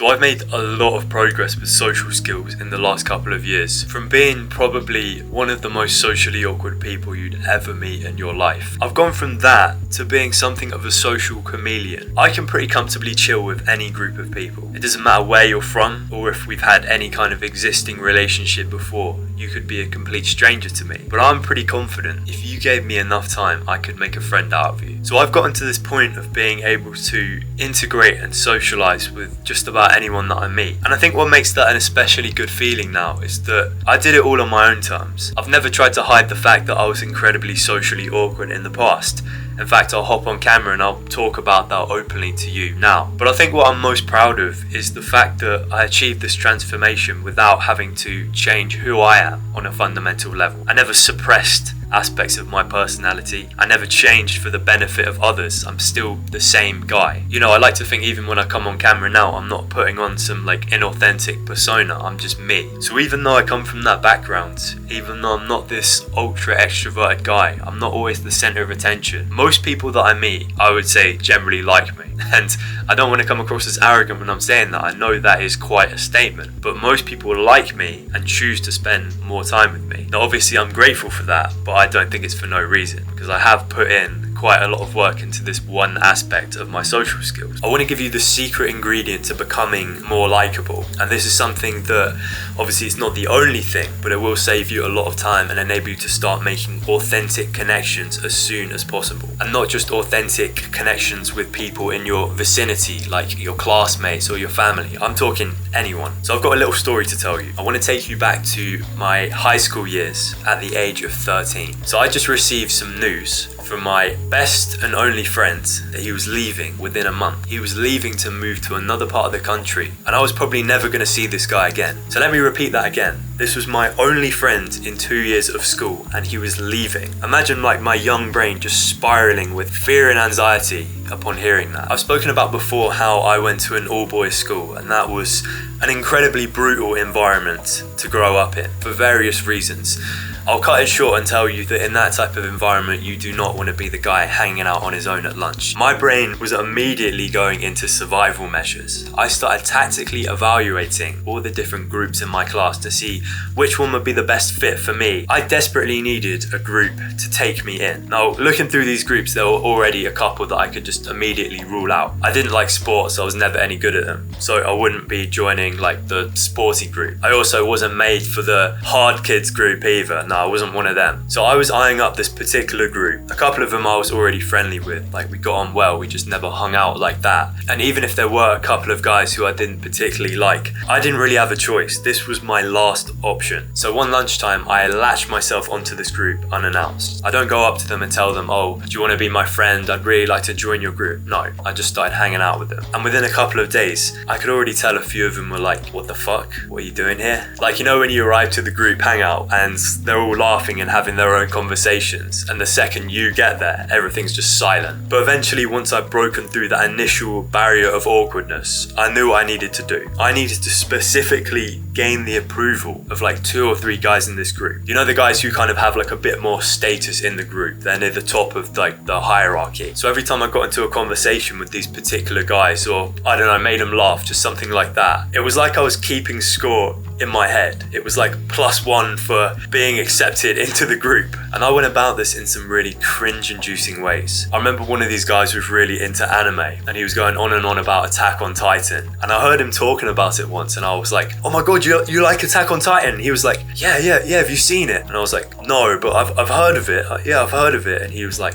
So I've made a lot of progress with social skills in the last couple of years. From being probably one of the most socially awkward people you'd ever meet in your life, I've gone from that to being something of a social chameleon. I can pretty comfortably chill with any group of people. It doesn't matter where you're from or if we've had any kind of existing relationship before. You could be a complete stranger to me, but I'm pretty confident if you gave me enough time, I could make a friend out of you. So I've gotten to this point of being able to integrate and socialize with just about anyone that I meet. And I think what makes that an especially good feeling now is that I did it all on my own terms. I've never tried to hide the fact that I was incredibly socially awkward in the past. In fact, I'll hop on camera and I'll talk about that openly to you now. But I think what I'm most proud of is the fact that I achieved this transformation without having to change who I am on a fundamental level. I never suppressed aspects of my personality. I never changed for the benefit of others. I'm still the same guy. You know, I like to think even when I come on camera now, I'm not putting on some inauthentic persona. I'm just me. So even though I come from that background, even though I'm not this ultra extroverted guy, I'm not always the center of attention. Most people that I meet, I would say, generally like me. And I don't want to come across as arrogant when I'm saying that. I know that is quite a statement, but most people like me and choose to spend more time with me. Now obviously I'm grateful for that, but I don't think it's for no reason, because I have put in quite a lot of work into this one aspect of my social skills. I want to give you the secret ingredient to becoming more likable, and this is something that obviously it's not the only thing, but it will save you a lot of time and enable you to start making authentic connections as soon as possible. And not just authentic connections with people in your vicinity, like your classmates or your family. I'm talking anyone. So I've got a little story to tell you. I want to take you back to my high school years at the age of 13. So I just received some news from my best and only friend that he was leaving within a month. He was leaving to move to another part of the country, and I was probably never going to see this guy again. So let me repeat that again. This was my only friend in 2 years of school, and he was leaving. Imagine my young brain just spiraling with fear and anxiety upon hearing that. I've spoken about before how I went to an all-boys school, and that was an incredibly brutal environment to grow up in for various reasons. I'll cut it short and tell you that in that type of environment, you do not want to be the guy hanging out on his own at lunch. My brain was immediately going into survival measures. I started tactically evaluating all the different groups in my class to see which one would be the best fit for me. I desperately needed a group to take me in. Now, looking through these groups, there were already a couple that I could just immediately rule out. I didn't like sports, so I was never any good at them. So I wouldn't be joining the sporty group. I also wasn't made for the hard kids group either. No, I wasn't one of them. So I was eyeing up this particular group. A couple of them I was already friendly with. We got on well, we just never hung out like that. And even if there were a couple of guys who I didn't particularly like, I didn't really have a choice. This was my last option. So one lunchtime, I latched myself onto this group unannounced. I don't go up to them and tell them, oh, do you want to be my friend? I'd really like to join your group. No, I just started hanging out with them. And within a couple of days, I could already tell a few of them were like, what the fuck? What are you doing here? When you arrive to the group hangout and they're all laughing and having their own conversations, and the second you get there, everything's just silent. But eventually, once I'd broken through that initial barrier of awkwardness, I knew what I needed to do. I needed to specifically gain the approval of 2 or 3 guys in this group. You know, the guys who kind of have a bit more status in the group. They're near the top of the hierarchy. So every time I got into a conversation with these particular guys, or I don't know, made them laugh, just something like that, it was like I was keeping score in my head. It was +1 for being accepted into the group. And I went about this in some really cringe-inducing ways. I remember one of these guys was really into anime, and he was going on and on about Attack on Titan. And I heard him talking about it once, and I was like, oh my god, you like Attack on Titan? He was like, yeah, have you seen it? And I was like, no, but I've heard of it. Yeah, I've heard of it. And he was like,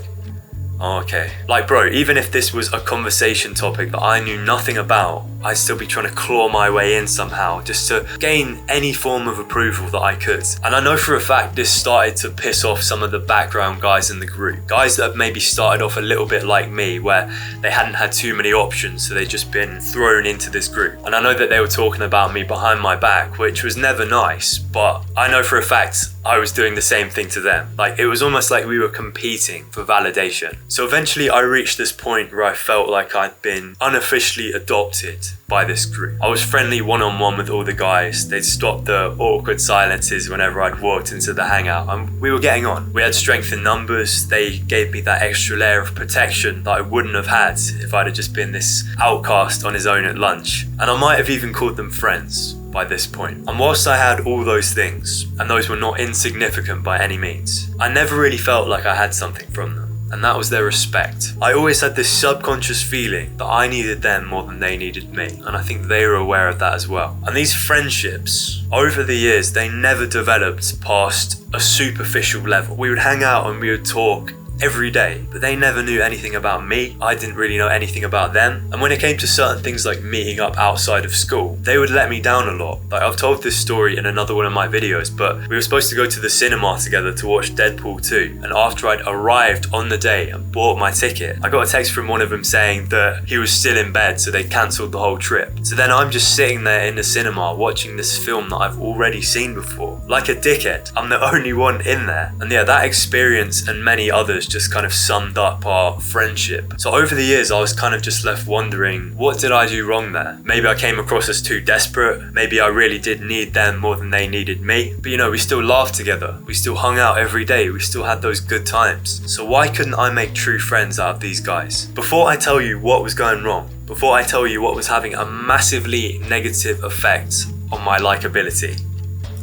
oh, okay. Bro, even if this was a conversation topic that I knew nothing about, I'd still be trying to claw my way in somehow, just to gain any form of approval that I could. And I know for a fact this started to piss off some of the background guys in the group. Guys that have maybe started off a little bit like me, where they hadn't had too many options, so they'd just been thrown into this group. And I know that they were talking about me behind my back, which was never nice, but I know for a fact I was doing the same thing to them. It was almost like we were competing for validation. So eventually I reached this point where I felt like I'd been unofficially adopted by this group. I was friendly one-on-one with all the guys. They'd stop the awkward silences whenever I'd walked into the hangout, and we were getting on. We had strength in numbers. They gave me that extra layer of protection that I wouldn't have had if I'd have just been this outcast on his own at lunch. And I might have even called them friends by this point. And whilst I had all those things, and those were not insignificant by any means, I never really felt like I had something from them. And that was their respect. I always had this subconscious feeling that I needed them more than they needed me, and I think they were aware of that as well. And these friendships, over the years, they never developed past a superficial level. We would hang out and we would talk every day, but they never knew anything about me. I didn't really know anything about them. And when it came to certain things like meeting up outside of school, they would let me down a lot. Like, I've told this story in another one of my videos, but we were supposed to go to the cinema together to watch Deadpool 2. And after I'd arrived on the day and bought my ticket, I got a text from one of them saying that he was still in bed, so they cancelled the whole trip. So then I'm just sitting there in the cinema watching this film that I've already seen before. Like a dickhead. I'm the only one in there. And yeah, that experience and many others just kind of summed up our friendship. So over the years, I was kind of just left wondering, what did I do wrong there? Maybe I came across as too desperate. Maybe I really did need them more than they needed me. But you know, we still laughed together. We still hung out every day. We still had those good times. So why couldn't I make true friends out of these guys? Before I tell you what was going wrong, before I tell you what was having a massively negative effect on my likability,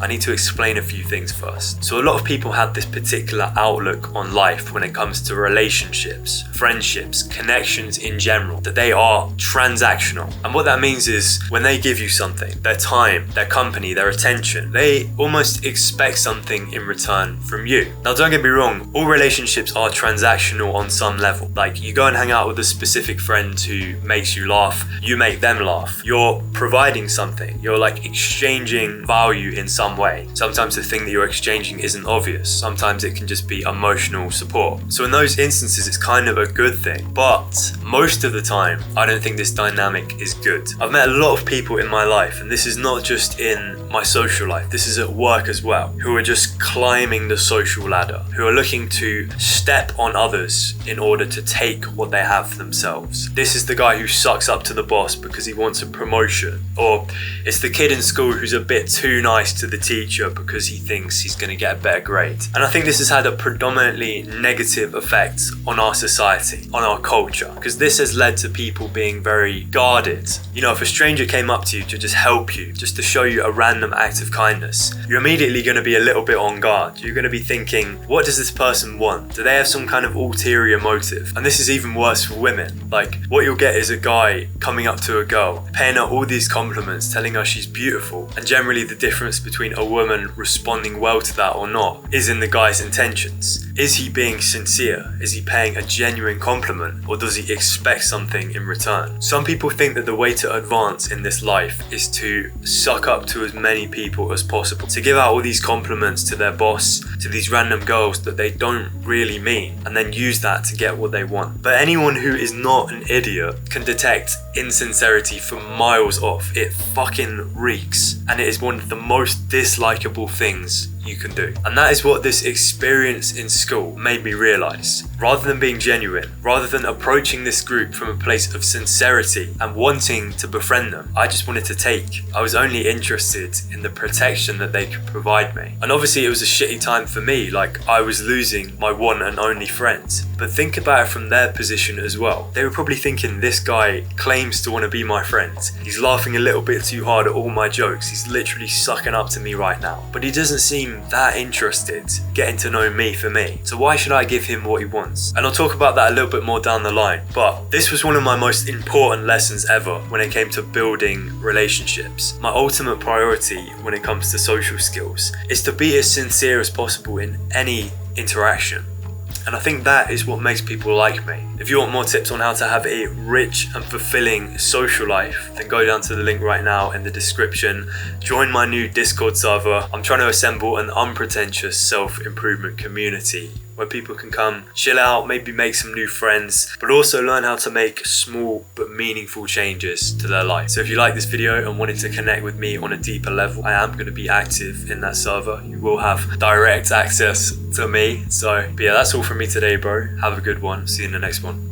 I need to explain a few things first. So a lot of people have this particular outlook on life when it comes to relationships, friendships, connections in general, that they are transactional. And what that means is when they give you something, their time, their company, their attention, they almost expect something in return from you. Now don't get me wrong, all relationships are transactional on some level. Like, you go and hang out with a specific friend who makes you laugh, you make them laugh. You're providing something, you're like exchanging value in some way. Sometimes the thing that you're exchanging isn't obvious. Sometimes it can just be emotional support. So in those instances, it's kind of a good thing. But most of the time, I don't think this dynamic is good. I've met a lot of people in my life, and this is not just in my social life, this is at work as well, who are just climbing the social ladder, who are looking to step on others in order to take what they have for themselves. This is the guy who sucks up to the boss because he wants a promotion, or it's the kid in school who's a bit too nice to the teacher because he thinks he's going to get a better grade. And I think this has had a predominantly negative effect on our society, on our culture, because this has led to people being very guarded. You know, if a stranger came up to you to just help you, just to show you a random act of kindness, you're immediately going to be a little bit on guard. You're going to be thinking, what does this person want? Do they have some kind of ulterior motive? And this is even worse for women. Like, what you'll get is a guy coming up to a girl, paying her all these compliments, telling her she's beautiful, and generally the difference between a woman responding well to that or not is in the guy's intentions. Is he being sincere? Is he paying a genuine compliment, or does he expect something in return? Some people think that the way to advance in this life is to suck up to as many people as possible, to give out all these compliments to their boss, to these random girls that they don't really mean, and then use that to get what they want. But anyone who is not an idiot can detect insincerity from miles off. It fucking reeks, and it is one of the most dislikable things you can do. And that is what this experience in school made me realize. Rather than being genuine, rather than approaching this group from a place of sincerity and wanting to befriend them, I just wanted to take. I was only interested in the protection that they could provide me. And obviously it was a shitty time for me, like I was losing my one and only friend. But think about it from their position as well. They were probably thinking, this guy claims to want to be my friend. He's laughing a little bit too hard at all my jokes. He's literally sucking up to me right now. But he doesn't seem that interested getting to know me for me. So why should I give him what he wants? And I'll talk about that a little bit more down the line. But this was one of my most important lessons ever when it came to building relationships. My ultimate priority when it comes to social skills is to be as sincere as possible in any interaction. And I think that is what makes people like me. If you want more tips on how to have a rich and fulfilling social life, then go down to the link right now in the description. Join my new Discord server. I'm trying to assemble an unpretentious self-improvement community where people can come, chill out, maybe make some new friends, but also learn how to make small but meaningful changes to their life. So if you like this video and wanted to connect with me on a deeper level, I am going to be active in that server. You will have direct access to me. But yeah, that's all from me today, bro. Have a good one. See you in the next one.